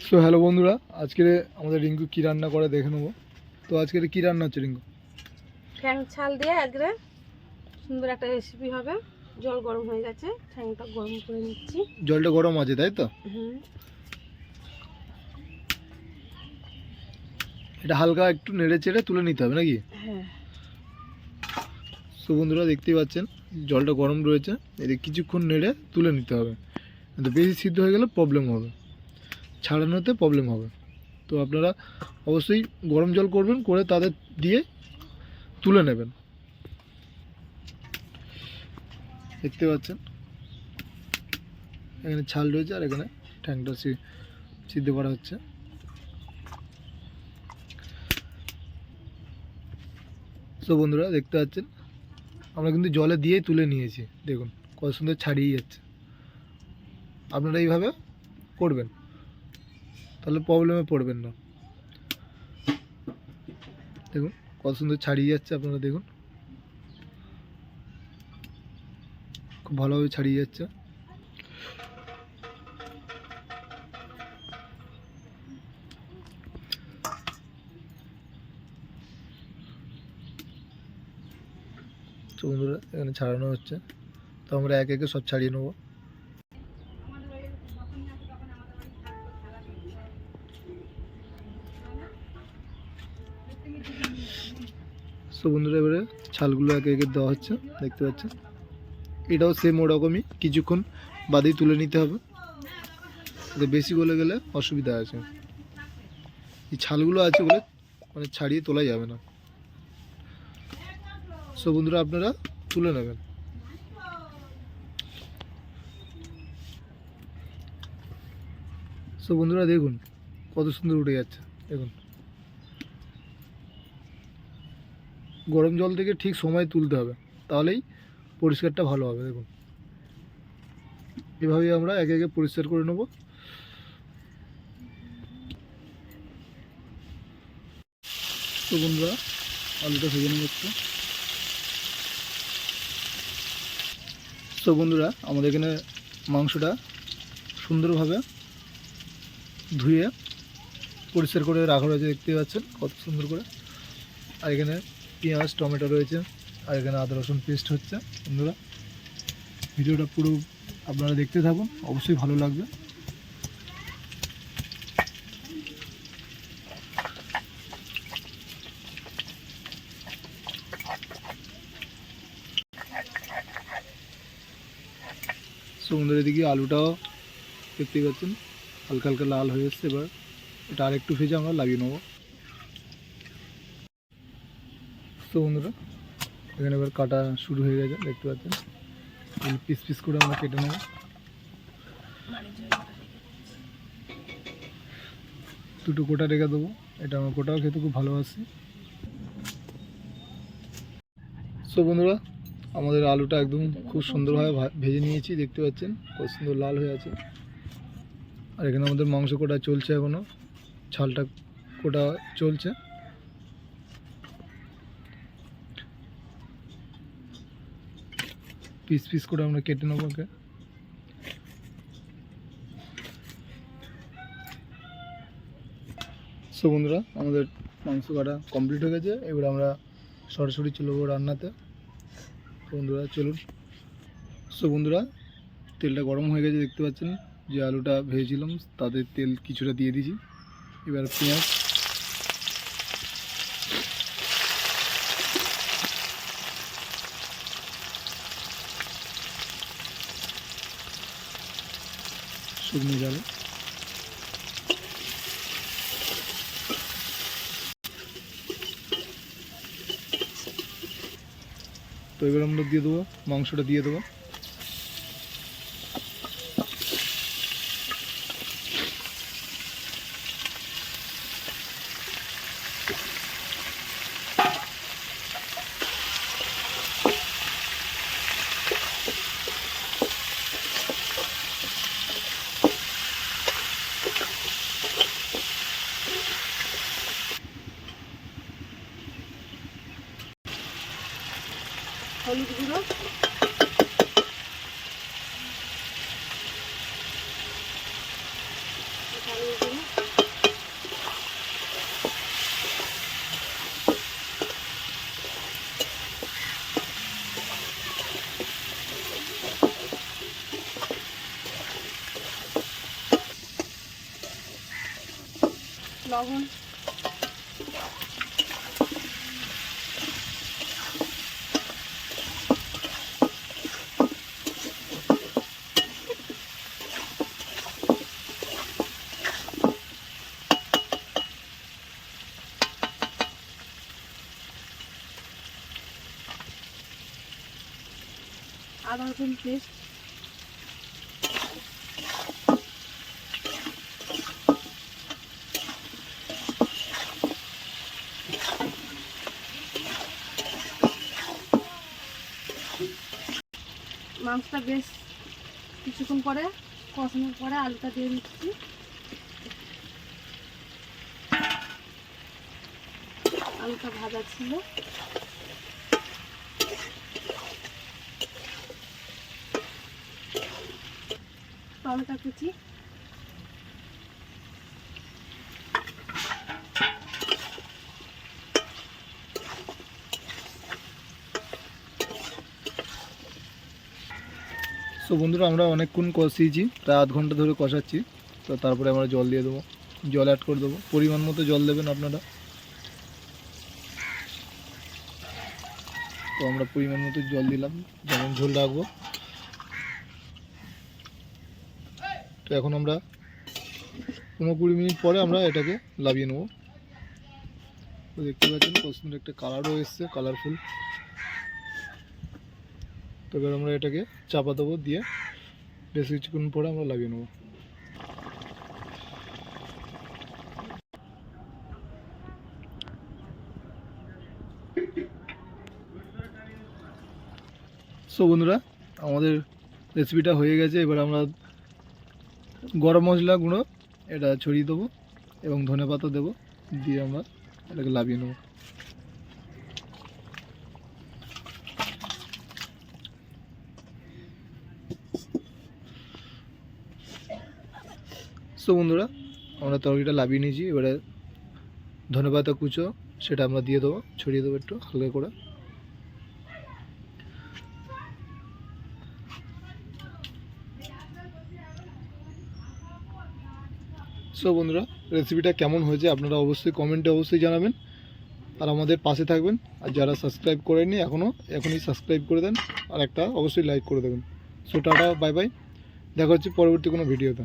So hello বন্ধুরা, আজকে আমাদের রিঙ্কু কী রান্না করে দেখে নেবো। তো আজকে কী রান্না হচ্ছে রিঙ্কু? ঠ্যাং ছাল দিয়ে একবারে সুন্দর একটা রেসিপি হবে। জল গরম হয়ে গেছে, ঠ্যাংটা গরম করে নিচ্ছি। জলটা গরম আছে তাই তো? এটা হালকা একটু নেড়ে চেড়ে তুলে নিতে হবে নাকি? হ্যাঁ। সো বন্ধুরা দেখতেই পাচ্ছেন জলটা গরম রয়েছে, এতে কিছুক্ষণ নেড়ে তুলে নিতে হবে। বেশি সিদ্ধ হয়ে গেলে প্রবলেম হবে, ছাড়ানোতে প্রবলেম হবে। তো আপনারা অবশ্যই গরম জল করবেন, করে তাদের দিয়ে তুলে নেবেন। দেখতে পাচ্ছেন এখানে ছাল রয়েছে আর এখানে ঠ্যাংটা সিদ্ধ করা হচ্ছে। তো বন্ধুরা দেখতে পাচ্ছেন আমরা কিন্তু জলে দিয়েই তুলে নিয়েছি, দেখুন কত সুন্দর ছাড়িয়ে যাচ্ছে। আপনারা এইভাবে করবেন, তাহলে প্রবলেমে পড়বেন না। দেখুন কত সুন্দর ছাড়িয়ে যাচ্ছে, আপনারা দেখুন খুব ভালোভাবে ছাড়িয়ে যাচ্ছে। তো বন্ধুরা এখানে ছাড়ানো হচ্ছে, তো আমরা একে একে সব ছাড়িয়ে নেবো। সো বন্ধুরা এবারে ছালগুলো একে একে দেওয়া হচ্ছে, দেখতে পাচ্ছেন। এটাও সেম ওরকমই, কিছুক্ষণ বাদেই তুলে নিতে হবে, এতে বেশি গলে গেলে অসুবিধা আছে। এই ছালগুলো আছে বলে মানে ছাড়িয়ে তোলা যাবে না। সো বন্ধুরা আপনারা তুলে নেবেন। সো বন্ধুরা দেখুন কত সুন্দর উঠে যাচ্ছে, দেখুন গরম জল থেকে ঠিক সময় তুলতে হবে, তাহলেই পরিষ্কারটা ভালো হবে। দেখুন এভাবেই আমরা একে একে পরিষ্কার করে নেব। তো বন্ধুরা আলুটা ভেজে নেব একটু। তো বন্ধুরা আমাদের এখানে মাংসটা সুন্দরভাবে ধুয়ে পরিষ্কার করে রাখা রয়েছে, দেখতে পাচ্ছেন কত সুন্দর করে। আর এখানে পেঁয়াজ টমেটো রয়েছে, আর এখানে আদা রসুন পেস্ট হচ্ছে। বন্ধুরা ভিডিওটা পুরো আপনারা দেখতে থাকুন, অবশ্যই ভালো লাগবে। সমুদ্রের দিকে আলুটাও দেখতে পাচ্ছেন হালকা হালকা লাল হয়ে এসছে। এবার এটা আর একটু ভেজে আমরা লাগিয়ে নেবো। তো বন্ধুরা এখানে এবার কাটা শুরু হয়ে গেছে, দেখতে পাচ্ছেন পিস পিস করে আমরা কেটে নেব। দুটো গোটা রেখে দেবো, এটা আমার গোটাও খেতে খুব ভালোবাসি। তো বন্ধুরা আমাদের আলুটা একদম খুব সুন্দরভাবে ভেজে নিয়েছি, দেখতে পাচ্ছেন কত সুন্দর লাল হয়ে আছে। আর এখানে আমাদের মাংস কোটা চলছে, এখনও ছালটা কোটা চলছে। পিস পিস করে আমরা কেটে নেবো ওকে। সো বন্ধুরা আমাদের মাংস কাটা কমপ্লিট হয়ে গেছে, এবার আমরা সরাসরি চলবো রান্নাতে। বন্ধুরা চলুন। সো বন্ধুরা তেলটা গরম হয়ে গেছে, দেখতে পাচ্ছেন যে আলুটা ভেজেছিলাম তাতে তেল কিছুটা দিয়ে দিয়েছি। এবার পেঁয়াজ, শুকনো ঝাল, তো এবার আমরা দিয়ে দেবো মাংসটা দিয়ে দেবো। হলুদ গুঁড়ো, ঝালের গুঁড়ো, লবণ, আদা রসুন পেস্ট, মাংসটা বেশ কিছুক্ষণ পরে কষানোর পরে আলুটা দিয়ে দিচ্ছি। আলুটা ভাজা ছিল। টমেটো কুচি, সো বন্ধুরা আমরা অনেকক্ষণ কষিয়েছি, প্রায় আধ ঘন্টা ধরে কষাচ্ছি। তো তারপরে আমরা জল দিয়ে দেবো, জল অ্যাড করে দেবো। পরিমাণ মতো জল দেবেন আপনারা। তো আমরা পরিমাণ মতো জল দিলাম, যেমন ঝোল রাখবো। তো এখন আমরা 15-20 মিনিট পরে আমরা এটাকে লাভিয়ে নেবো। তো দেখতে পাচ্ছেন কত সুন্দর একটা কালারও এসছে, কালারফুল। তো এবার আমরা এটাকে চাপা দেবো, দিয়ে বেশ কিছুক্ষণ পরে আমরা লাভিয়ে নেবো। সো বন্ধুরা আমাদের রেসিপিটা হয়ে গেছে। এবার আমরা গরম মশলা গুঁড়ো এটা ছড়িয়ে দেবো এবং ধনেপাতা দেবো, দিয়ে আমরা এটাকে লাভিয়ে নেবো। সো বন্ধুরা আমরা তরকারিটা লাভিয়ে নিয়েছি। এবারে ধনেপাতা কুচো সেটা আমরা দিয়ে দেবো, ছড়িয়ে দেবো একটু হালকা করে। সো বন্ধুরা রেসিপিটা কেমন হয়েছে আপনারা অবশ্যই কমেন্টে অবশ্যই জানাবেন, আর আমাদের পাশে থাকবেন। আর যারা সাবস্ক্রাইব করেননি এখনই সাবস্ক্রাইব করে দেন, আর একটা অবশ্যই লাইক করে দেবেন। সো টাটা, বাই বাই, দেখা হচ্ছে পরবর্তী কোনো ভিডিওতে।